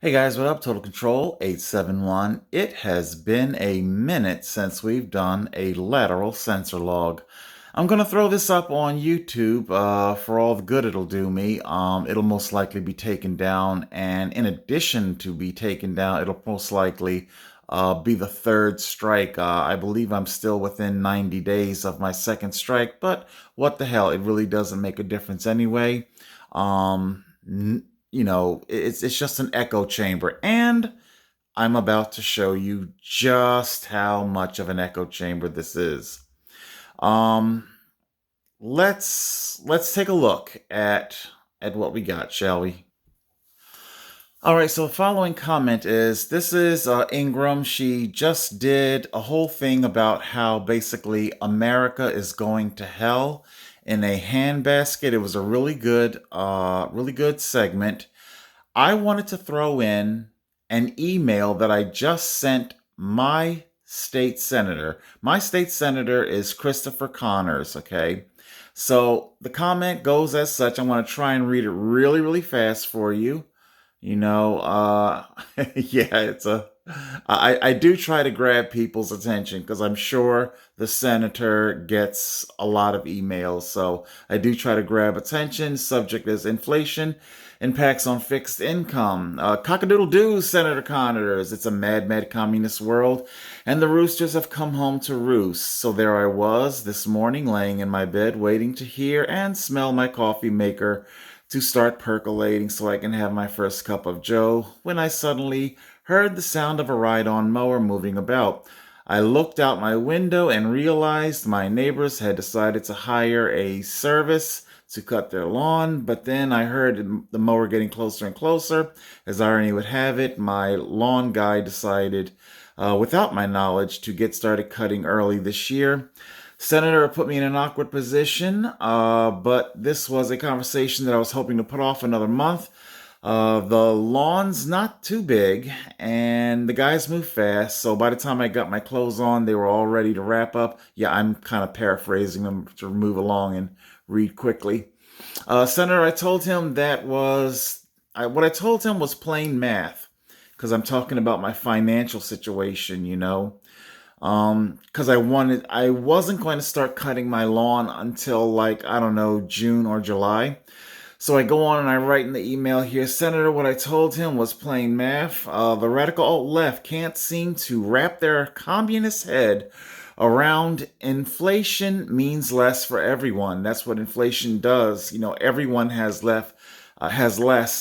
Hey guys, what up? Total Control 871. It has been a minute since we've done a lateral sensor log. I'm gonna throw this up on YouTube for all the good it'll do me. It'll most likely be taken down, and in addition to be taken down, it'll most likely be the third strike. I believe I'm still within 90 days of my second strike, but what the hell? It really doesn't make a difference anyway. Um, it's just an echo chamber, and I'm about to show you just how much of an echo chamber this is. Um, let's take a look at what we got, shall we? All right, so the following comment is this is Ingram. She just did a whole thing about how basically America is going to hell in a handbasket. It was a really good segment. I wanted to throw in an email that I just sent my state senator. My state senator is Christopher Connors, okay? So the comment goes as such. I'm going to try and read it really fast for you. Yeah, I do try to grab people's attention because I'm sure the senator gets a lot of emails. So I do try to grab attention. Subject is inflation impacts on fixed income. Cock-a-doodle-doo, Senator Connors. It's a mad communist world, and the roosters have come home to roost. So there I was this morning, laying in my bed, waiting to hear and smell my coffee maker to start percolating so I can have my first cup of joe, when I suddenly heard the sound of a ride-on mower moving about. I looked out my window and realized my neighbors had decided to hire a service to cut their lawn, but then I heard the mower getting closer and closer. As irony would have it, my lawn guy decided, without my knowledge, to get started cutting early this year. Senator put me in an awkward position, but this was a conversation that I was hoping to put off another month. The lawn's not too big, and the guys move fast, so by the time I got my clothes on, they were all ready to wrap up. Yeah, I'm kind of paraphrasing them to move along and read quickly. Senator, I told him what I told him was plain math, because I'm talking about my financial situation, because I wasn't going to start cutting my lawn until, like, I don't know, June or July. So I go on and I write in the email here, Senator, what I told him was plain math. The radical alt-left can't seem to wrap their communist head around inflation means less for everyone. That's what inflation does. Everyone has less.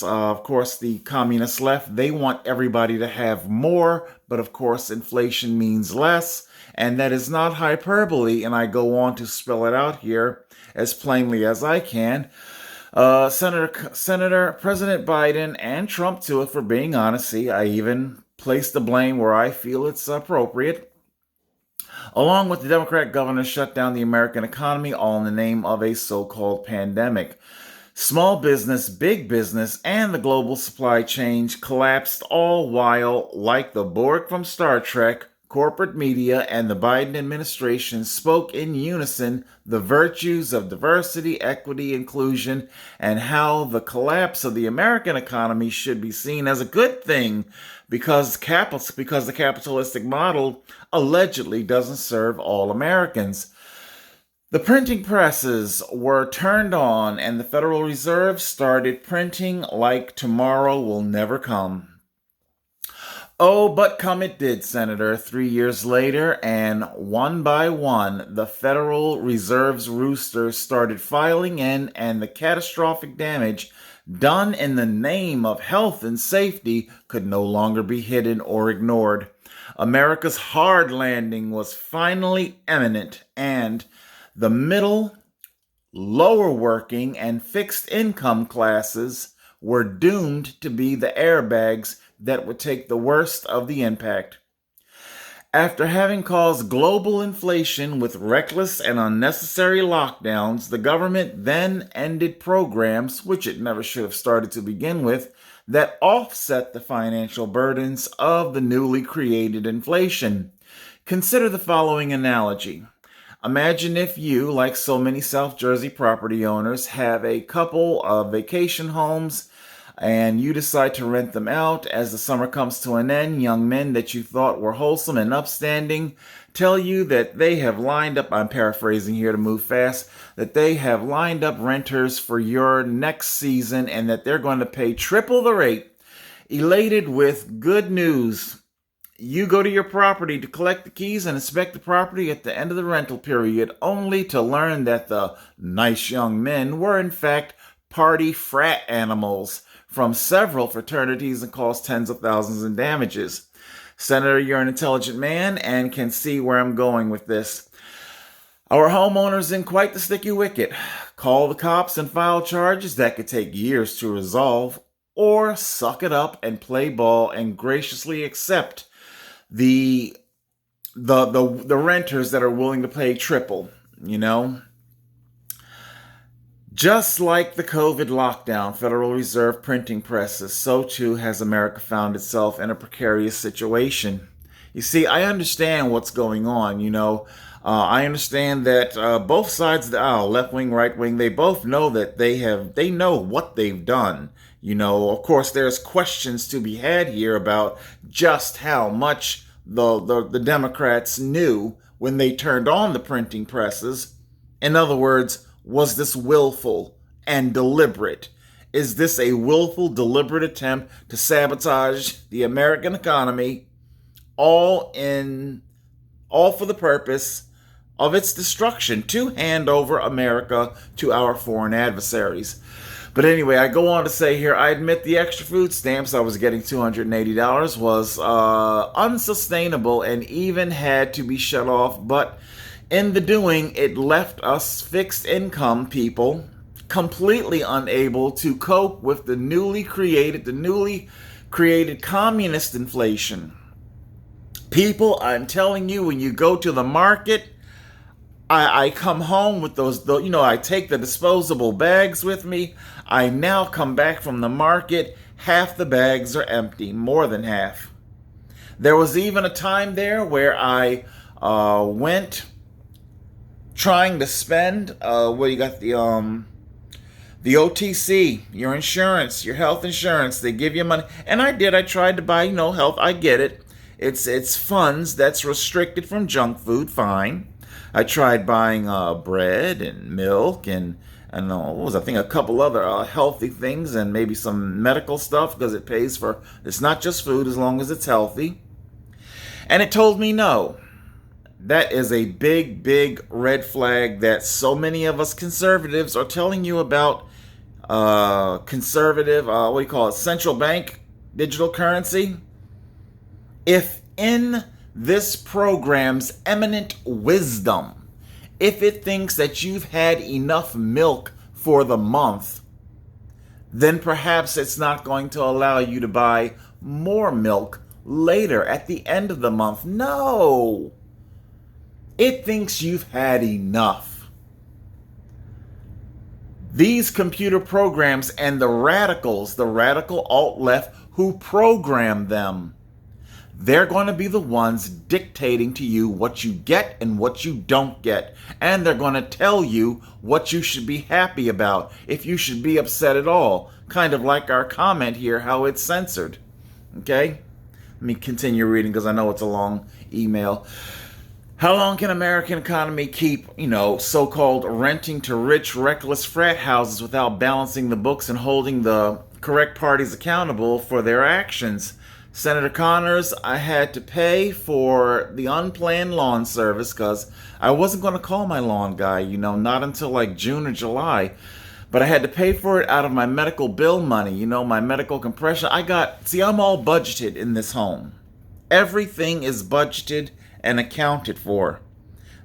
Of course, the communist left, they want everybody to have more, but of course, inflation means less, and that is not hyperbole, and I go on to spell it out here as plainly as I can. Senator, President Biden, and Trump too, for being honest. See, I even place the blame where I feel it's appropriate. Along with the Democrat governor, shut down the American economy, all in the name of a so-called pandemic. Small business, big business, and the global supply chain collapsed, all while, like the Borg from Star Trek, corporate media and the Biden administration spoke in unison the virtues of diversity, equity, inclusion, and how the collapse of the American economy should be seen as a good thing because the capitalistic model allegedly doesn't serve all Americans. The printing presses were turned on and the Federal Reserve started printing like tomorrow will never come. Oh, but come it did, Senator, 3 years later, and one by one, the Federal Reserve's roosters started filing in, and the catastrophic damage done in the name of health and safety could no longer be hidden or ignored. America's hard landing was finally imminent, and the middle, lower working, and fixed income classes were doomed to be the airbags that would take the worst of the impact. After having caused global inflation with reckless and unnecessary lockdowns, the government then ended programs, which it never should have started to begin with, that offset the financial burdens of the newly created inflation. Consider the following analogy. Imagine if you, like so many South Jersey property owners, have a couple of vacation homes and you decide to rent them out. As the summer comes to an end, young men that you thought were wholesome and upstanding tell you that they have lined up, I'm paraphrasing here to move fast, that they have lined up renters for your next season and that they're going to pay triple the rate. Elated with good news, you go to your property to collect the keys and inspect the property at the end of the rental period, only to learn that the nice young men were in fact party frat animals from several fraternities and caused tens of thousands in damages. Senator, you're an intelligent man and can see where I'm going with this. Our homeowner's in quite the sticky wicket. Call the cops and file charges that could take years to resolve, or suck it up and play ball and graciously accept the renters that are willing to pay triple, you know? Just like the COVID lockdown, Federal Reserve printing presses, so too has America found itself in a precarious situation. You see, I understand what's going on, you know. I understand that both sides of the aisle, left wing, right wing, they both know that they know what they've done. You know, of course, there's questions to be had here about just how much the Democrats knew when they turned on the printing presses. In other words, was this willful and deliberate? Is this a willful, deliberate attempt to sabotage the American economy, all for the purpose of its destruction, to hand over America to our foreign adversaries? But anyway, I go on to say here, I admit the extra food stamps I was getting, $280, was unsustainable and even had to be shut off. But in the doing, it left us fixed income people completely unable to cope with the newly created communist inflation. People, I'm telling you, when you go to the market, I come home with those, I take the disposable bags with me. I now come back from the market, half the bags are empty, more than half. There was even a time there where I went trying to spend, you got the OTC, your insurance, your health insurance, they give you money. And I tried to buy, health, I get it. It's funds that's restricted from junk food, fine. I tried buying bread and milk and a couple other healthy things and maybe some medical stuff because it pays for, it's not just food as long as it's healthy. And it told me no. That is a big, big red flag that so many of us conservatives are telling you about. Conservative, central bank digital currency. If in this program's eminent wisdom, if it thinks that you've had enough milk for the month, then perhaps it's not going to allow you to buy more milk later at the end of the month. No! It thinks you've had enough. These computer programs and the radicals, the radical alt-left who program them, they're going to be the ones dictating to you what you get and what you don't get. And they're going to tell you what you should be happy about, if you should be upset at all. Kind of like our comment here, how it's censored. Okay? Let me continue reading because I know it's a long email. How long can American economy keep, so-called renting to rich, reckless frat houses without balancing the books and holding the correct parties accountable for their actions? Senator Connors, I had to pay for the unplanned lawn service because I wasn't going to call my lawn guy, not until like June or July. But I had to pay for it out of my medical bill money, my medical compression. I'm all budgeted in this home. Everything is budgeted and accounted for.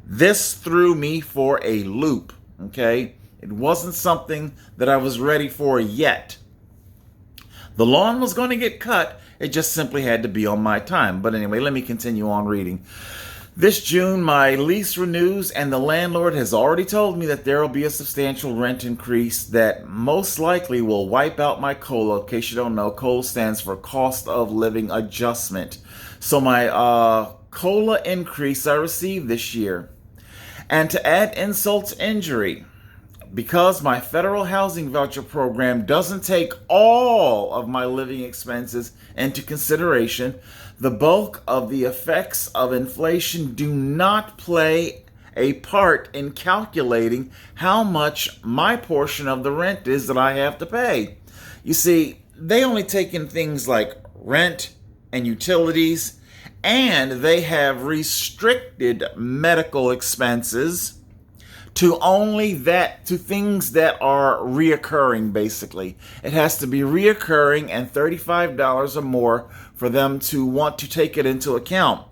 This threw me for a loop, okay? It wasn't something that I was ready for yet. The lawn was going to get cut. It just simply had to be on my time. But anyway, let me continue on reading. This June, my lease renews, and the landlord has already told me that there will be a substantial rent increase that most likely will wipe out my COLA. In case you don't know, COLA stands for Cost of Living Adjustment. So my COLA increase I received this year. And to add insult to injury, because my federal housing voucher program doesn't take all of my living expenses into consideration, the bulk of the effects of inflation do not play a part in calculating how much my portion of the rent is that I have to pay. You see, they only take in things like rent and utilities, and they have restricted medical expenses to things that are reoccurring. Basically, it has to be reoccurring and $35 or more for them to want to take it into account.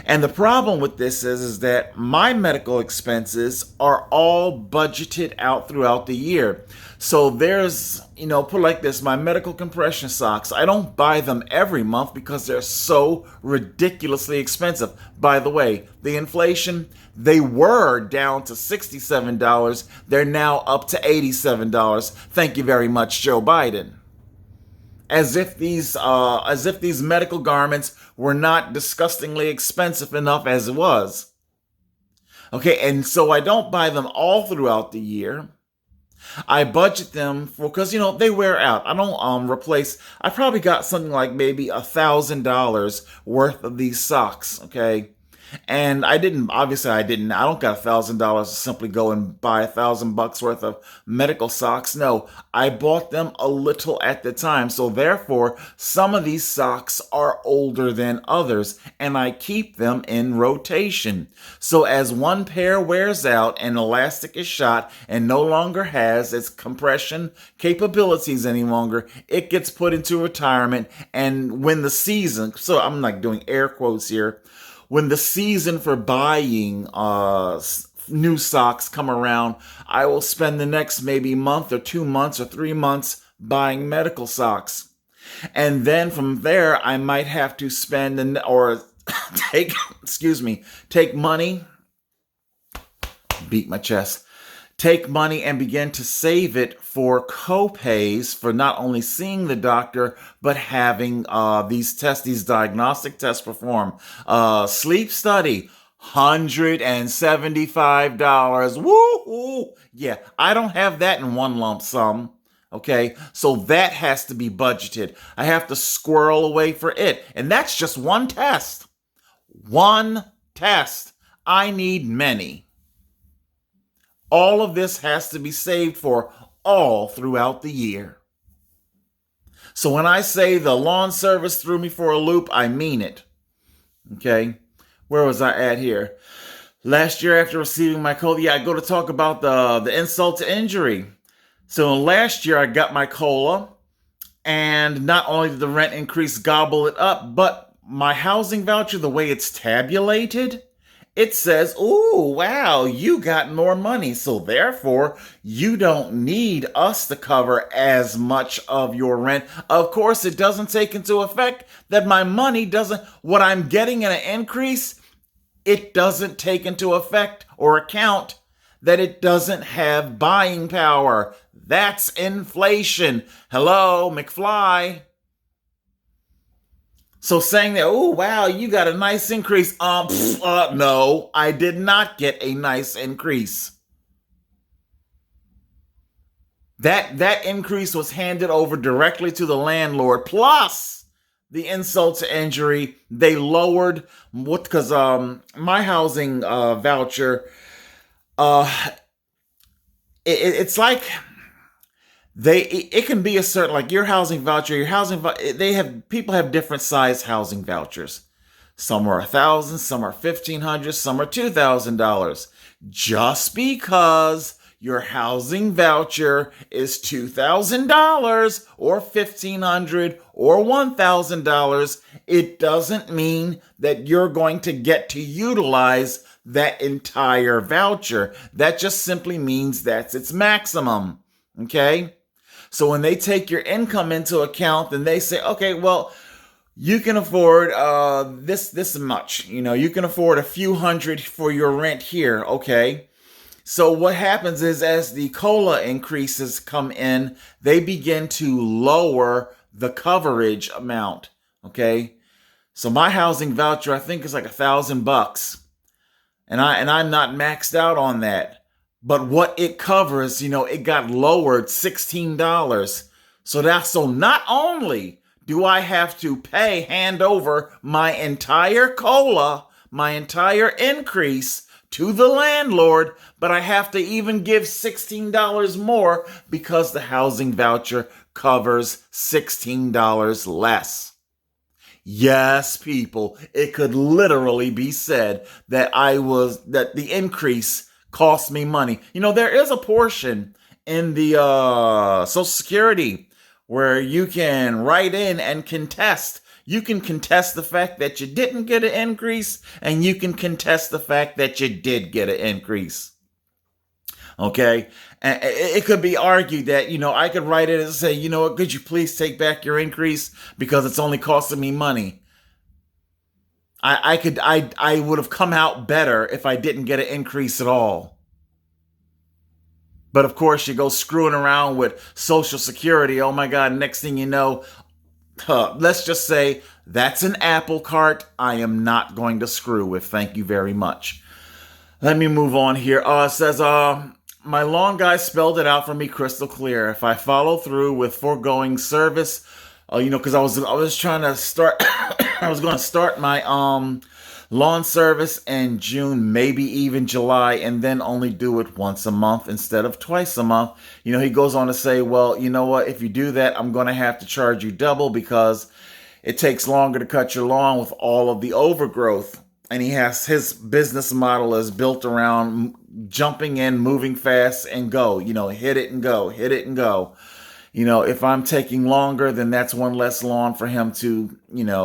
And the problem with this is that my medical expenses are all budgeted out throughout the year. So there's, put it like this, my medical compression socks, I don't buy them every month because they're so ridiculously expensive. By the way, the inflation, they were down to $67. They're now up to $87. Thank you very much, Joe Biden. As if these medical garments were not disgustingly expensive enough as it was. Okay, and so I don't buy them all throughout the year. I budget them for, because they wear out. I don't replace. I probably got something like maybe $1,000 worth of these socks. Okay, and I don't got $1,000 to simply go and buy $1,000 worth of medical socks. No, I bought them a little at the time. So therefore, some of these socks are older than others, and I keep them in rotation. So as one pair wears out and elastic is shot and no longer has its compression capabilities any longer, it gets put into retirement. And when the season, so I'm like doing air quotes here, when the season for buying new socks come around, I will spend the next maybe month or 2 months or 3 months buying medical socks. And then from there, I might have to spend take money, beat my chest, take money and begin to save it for co-pays for not only seeing the doctor, but having these diagnostic tests performed. Sleep study, $175. Woo! Yeah, I don't have that in one lump sum. Okay, so that has to be budgeted. I have to squirrel away for it. And that's just one test. One test. I need many. All of this has to be saved for all throughout the year. So when I say the lawn service threw me for a loop, I mean it. Okay, where was I at here? Last year after receiving my COLA, I go to talk about the insult to injury. So last year I got my COLA, and not only did the rent increase gobble it up, but my housing voucher, the way it's tabulated, it says, "Ooh, wow, you got more money, so therefore you don't need us to cover as much of your rent." Of course, it doesn't take into effect that my money what I'm getting in an increase, it doesn't take into effect or account that it doesn't have buying power. That's inflation. Hello, McFly. So saying that, "Oh, wow, you got a nice increase." No, I did not get a nice increase. That increase was handed over directly to the landlord. Plus, the insult to injury, they lowered because my housing voucher, it's like it can be a certain, like your housing voucher, people have different size housing vouchers. Some are $1,000, some are $1,500, some are $2,000. Just because your housing voucher is $2,000 or $1,500 or $1,000, it doesn't mean that you're going to get to utilize that entire voucher. That just simply means that's its maximum. Okay? So when they take your income into account, then they say, okay, well, you can afford this much. You can afford a few hundred for your rent here. Okay. So what happens is, as the COLA increases come in, they begin to lower the coverage amount. Okay. So my housing voucher, I think, is like $1,000, and I'm not maxed out on that. But what it covers, it got lowered $16. So not only do I have to hand over my entire COLA, my entire increase to the landlord, but I have to even give $16 more because the housing voucher covers $16 less. Yes, people, it could literally be said that the increase cost me money. There is a portion in the Social Security where you can write in and contest. You can contest the fact that you didn't get an increase, and you can contest the fact that you did get an increase. Okay? And it could be argued that, I could write it and say, what, could you please take back your increase because it's only costing me money. I would have come out better if I didn't get an increase at all. But of course, you go screwing around with Social Security. Oh my God, next thing you know, let's just say that's an apple cart I am not going to screw with. Thank you very much. Let me move on here. It says, my loan guy spelled it out for me crystal clear. If I follow through with foregoing service, because I was trying to start, I was going to start my lawn service in June, maybe even July, and then only do it once a month instead of twice a month. He goes on to say, well, you know what? If you do that, I'm going to have to charge you double because it takes longer to cut your lawn with all of the overgrowth. And his business model is built around jumping in, moving fast, and go. Hit it and go, hit it and go. If I'm taking longer, then that's one less lawn for him to,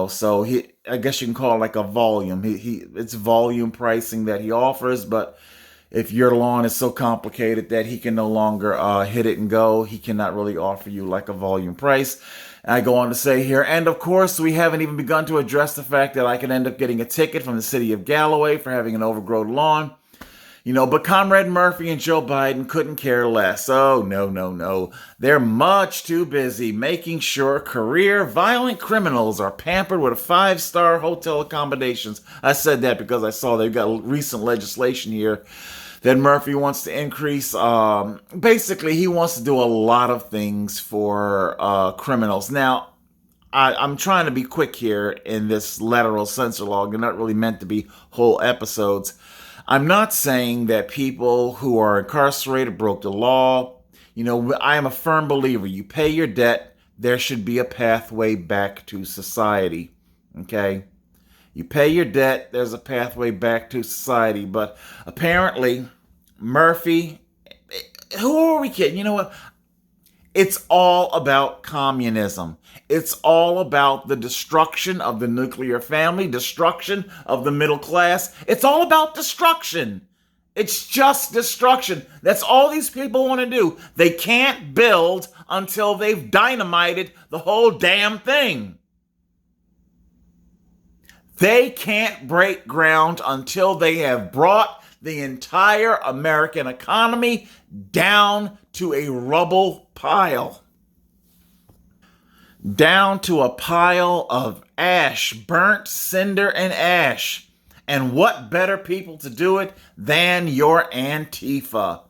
so I guess you can call it like a volume. It's volume pricing that he offers, but if your lawn is so complicated that he can no longer hit it and go, he cannot really offer you like a volume price. I go on to say here, and of course, we haven't even begun to address the fact that I could end up getting a ticket from the city of Galloway for having an overgrown lawn. But Comrade Murphy and Joe Biden couldn't care less. Oh, no. They're much too busy making sure career violent criminals are pampered with 5-star hotel accommodations. I said that because I saw they've got recent legislation here that Murphy wants to increase. Basically, he wants to do a lot of things for criminals. Now, I'm trying to be quick here in this lateral censor log. They're not really meant to be whole episodes. I'm not saying that people who are incarcerated broke the law. I am a firm believer. You pay your debt, there should be a pathway back to society. Okay? You pay your debt, there's a pathway back to society. But apparently, Murphy, who are we kidding? You know what? It's all about communism. It's all about the destruction of the nuclear family, destruction of the middle class. It's all about destruction. It's just destruction. That's all these people want to do. They can't build until they've dynamited the whole damn thing. They can't break ground until they have brought the entire American economy down to a rubble pile. Down to a pile of ash, burnt cinder and ash. And what better people to do it than your Antifa,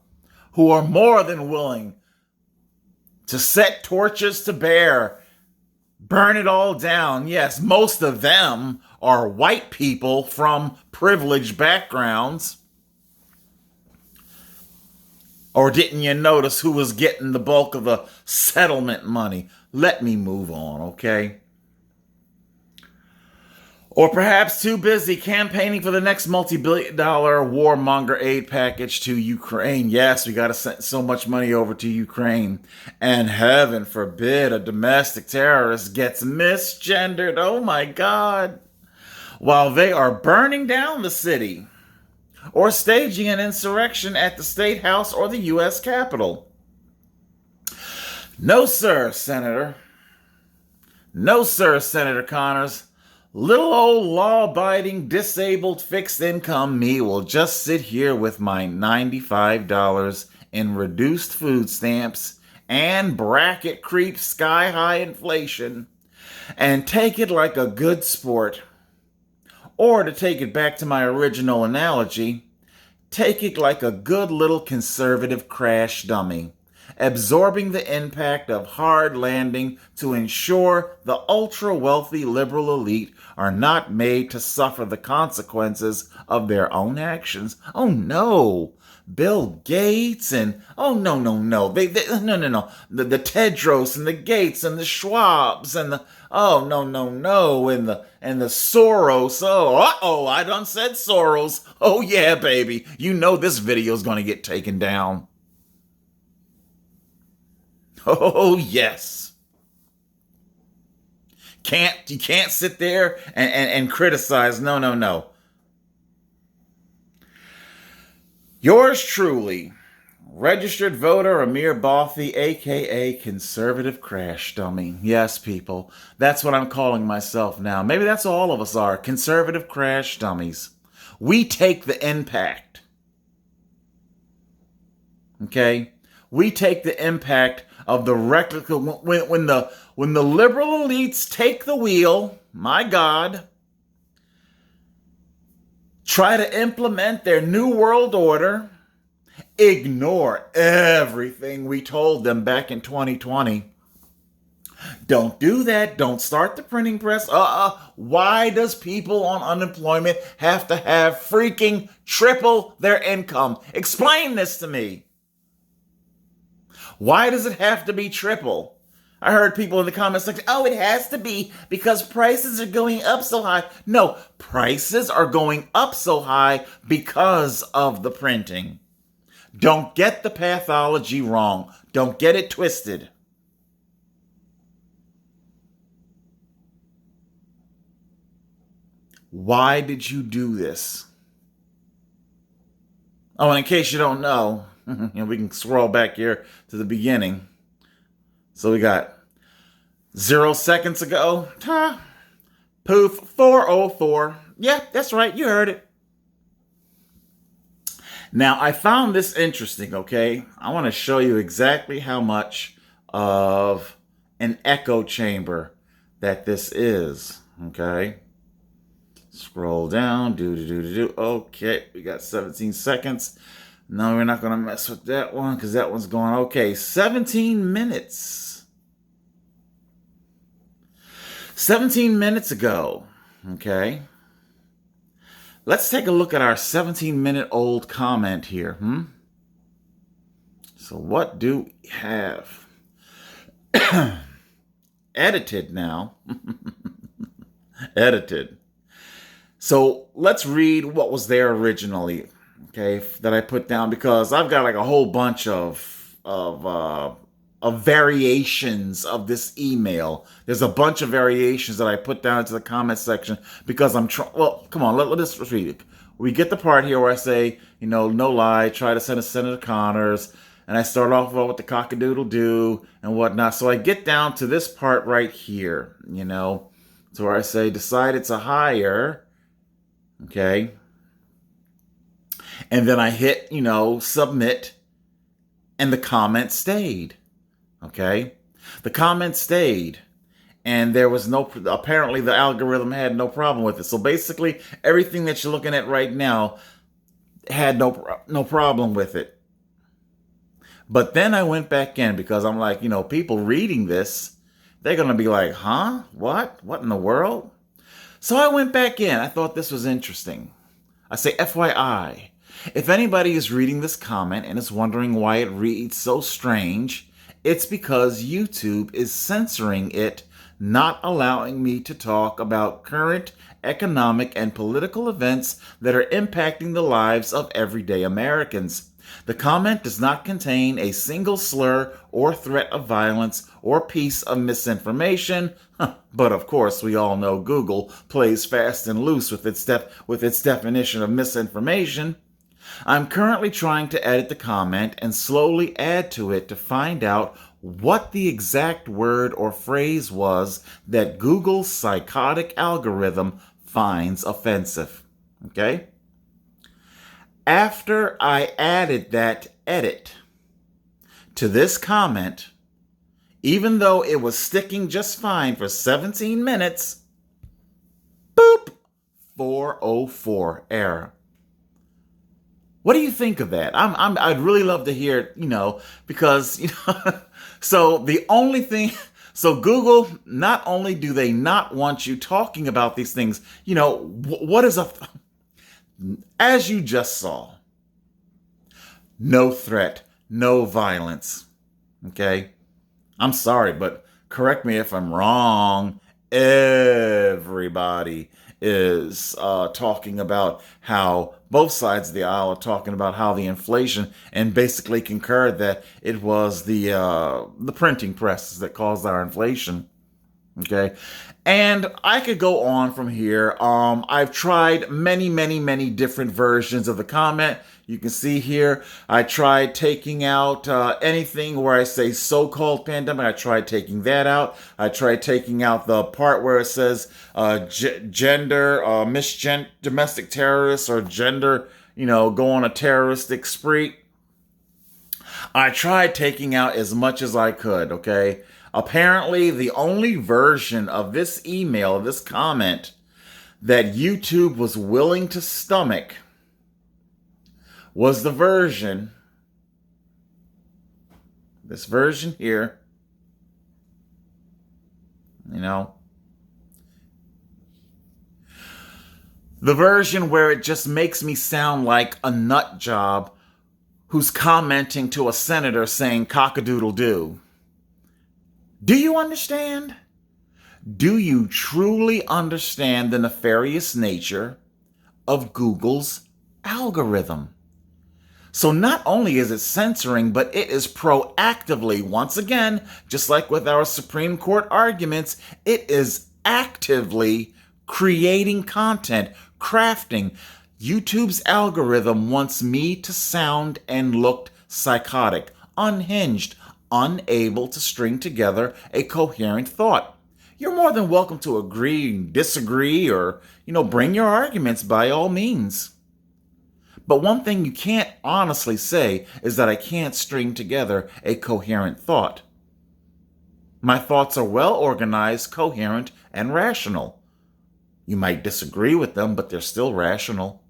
who are more than willing to set torches to bear, burn it all down. Yes, most of them are white people from privileged backgrounds. Or didn't you notice who was getting the bulk of the settlement money? Let me move on, okay? Or perhaps too busy campaigning for the next multi-billion-dollar warmonger aid package to Ukraine. Yes, we got to send so much money over to Ukraine. And heaven forbid a domestic terrorist gets misgendered. Oh my God. While they are burning down the city or staging an insurrection at the State House or the U.S. Capitol. No, sir, Senator. No, sir, Senator Connors. Little old law-abiding, disabled, fixed-income me will just sit here with my $95 in reduced food stamps and bracket creep sky-high inflation and take it like a good sport. Or to take it back to my original analogy, Take it like a good little conservative crash dummy, absorbing the impact of hard landing to ensure the ultra-wealthy liberal elite are not made to suffer the consequences of their own actions. Oh no! Bill Gates and oh no no the Tedros and the Gates and the Schwabs and the oh no and the Soros. Oh I done said Soros. Oh yeah baby, you know this video's gonna get taken down. Oh yes. You can't sit there and criticize. No. Yours truly, registered voter Amir Bothy, aka conservative crash dummy. Yes, people, that's what I'm calling myself now. Maybe that's all of us are, conservative crash dummies. We take the impact. Okay? We take the impact of the when the liberal elites take the wheel, my God, try to implement their new world order, ignore everything we told them back in 2020. Don't do that. Don't start the printing press. Why does people on unemployment have to have freaking triple their income? Explain this to me. Why does it have to be triple? I heard people in the comments like, oh, it has to be because prices are going up so high. No, prices are going up so high because of the printing. Don't get the pathology wrong. Don't get it twisted. Why did you do this? Oh, and in case you don't know, we can scroll back here to the beginning. So we got 0 seconds ago. Poof, 404. Yeah, that's right. You heard it. Now, I found this interesting, okay? I want to show you exactly how much of an echo chamber that this is, okay? Scroll down, Okay, we got 17 seconds. No, we're not going to mess with that one because that one's going okay. 17 minutes. 17 minutes ago, okay? Let's take a look at our 17-minute-old comment here. So what do we have? Edited now. Edited. So let's read what was there originally, okay, that I put down because I've got like a whole bunch of variations of this email. There's a bunch of variations that I put down into the comment section because I'm trying. Well, come on, let's read it. We get the part here where I say, no lie, try to send a Senator Connors, and I start off with the cock-a-doodle-doo and whatnot. So I get down to this part right here, so where I say, decide it's a hire. Okay. And then I hit, submit, and the comment stayed. Okay. The comment stayed, and there was apparently the algorithm had no problem with it. So basically, everything that you're looking at right now had no problem with it. But then I went back in because I'm like, people reading this, they're going to be like, huh? What? What in the world? So I went back in. I thought this was interesting. I say, FYI, if anybody is reading this comment and is wondering why it reads so strange, it's because YouTube is censoring it, not allowing me to talk about current economic and political events that are impacting the lives of everyday Americans. The comment does not contain a single slur or threat of violence or piece of misinformation, but of course we all know Google plays fast and loose with its definition of misinformation. I'm currently trying to edit the comment and slowly add to it to find out what the exact word or phrase was that Google's psychotic algorithm finds offensive. Okay? After I added that edit to this comment, even though it was sticking just fine for 17 minutes, boop, 404 error. What do you think of that? I'd really love to hear it, because, so the only thing, so Google, not only do they not want you talking about these things, what is as you just saw, no threat, no violence. Okay. I'm sorry, but correct me if I'm wrong. Everybody is talking about how both sides of the aisle are talking about how the inflation, and basically concurred that it was the printing presses that caused our inflation. Okay. And I could go on from here. I've tried many different versions of the comment. You can see here, I tried taking out anything where I say so-called pandemic. I tried taking that out. I tried taking out the part where it says gender, domestic terrorists, or gender, go on a terroristic spree. I tried taking out as much as I could, okay? Apparently, the only version of this email, this comment, that YouTube was willing to stomach was this version here, the version where it just makes me sound like a nut job who's commenting to a senator saying cock-a-doodle-doo. Do you understand? Do you truly understand the nefarious nature of Google's algorithm? So not only is it censoring, but it is proactively, once again, just like with our Supreme Court arguments, it is actively creating content, crafting. YouTube's algorithm wants me to sound and look psychotic, unhinged, unable to string together a coherent thought. You're more than welcome to agree, disagree, or, bring your arguments by all means. But one thing you can't honestly say is that I can't string together a coherent thought. My thoughts are well organized, coherent, and rational. You might disagree with them, but they're still rational.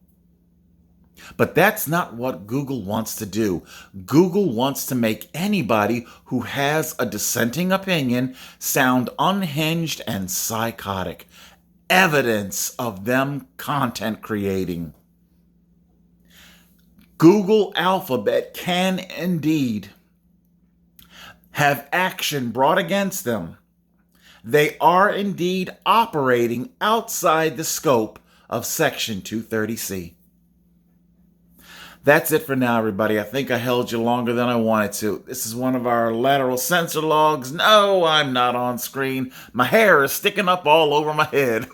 But that's not what Google wants to do. Google wants to make anybody who has a dissenting opinion sound unhinged and psychotic. Evidence of them content creating. Google Alphabet can indeed have action brought against them. They are indeed operating outside the scope of Section 230C. That's it for now, everybody. I think I held you longer than I wanted to. This is one of our lateral censor logs. No, I'm not on screen. My hair is sticking up all over my head.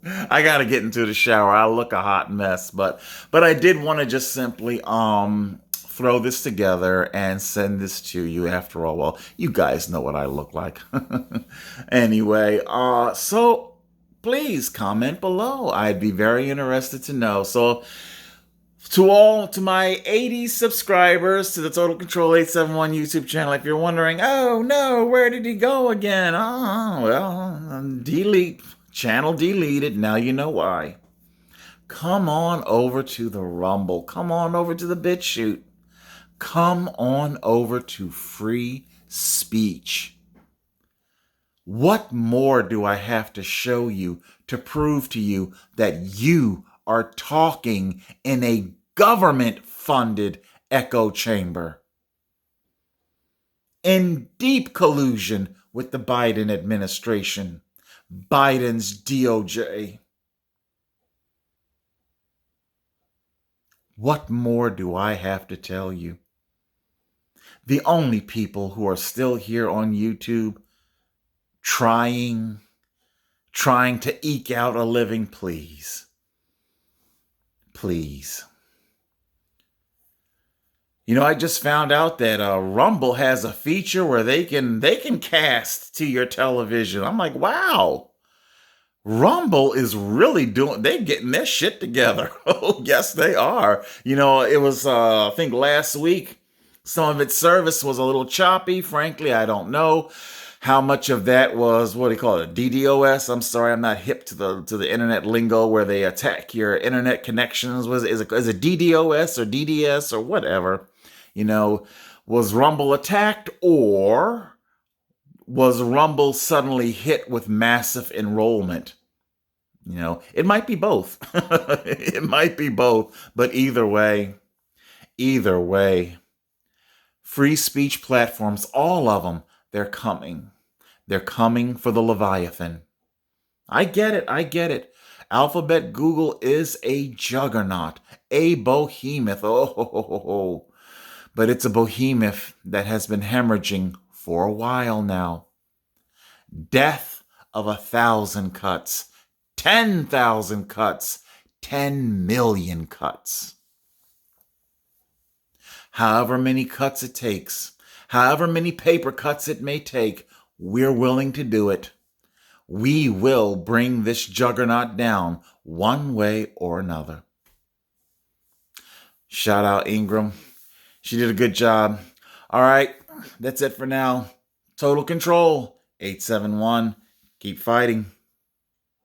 I gotta get into the shower. I look a hot mess, but I did want to just simply throw this together and send this to you. After all, well, you guys know what I look like. Anyway, so please comment below. I'd be very interested to know. So to my 80 subscribers to the Total Control 871 YouTube channel, if you're wondering, oh no, where did he go again? Oh, well, delete. Channel deleted. Now you know why. Come on over to the Rumble. Come on over to the BitChute. Come on over to free speech. What more do I have to show you to prove to you that you are talking in a government-funded echo chamber, in deep collusion with the Biden administration, Biden's DOJ? What more do I have to tell you? The only people who are still here on YouTube trying to eke out a living, please. I just found out that Rumble has a feature where they can cast to your television. I'm like, wow. Rumble is really they getting their shit together. Oh, yes, they are. It was, I think last week, some of its service was a little choppy. Frankly, I don't know. How much of that was, what do you call it, DDoS? I'm sorry, I'm not hip to the internet lingo where they attack your internet connections. Is it DDoS or DDS or whatever? You know, was Rumble attacked, or was Rumble suddenly hit with massive enrollment? It might be both. It might be both, but either way, free speech platforms, all of them, they're coming. They're coming for the Leviathan. I get it. I get it. Alphabet Google is a juggernaut, a behemoth. Oh, but it's a behemoth that has been hemorrhaging for a while now. Death of 1,000 cuts, 10,000 cuts, 10 million cuts. However many cuts it takes, however many paper cuts it may take, we're willing to do it. We will bring this juggernaut down one way or another. Shout out Ingram. She did a good job. All right, that's it for now. Total Control 871. Keep fighting.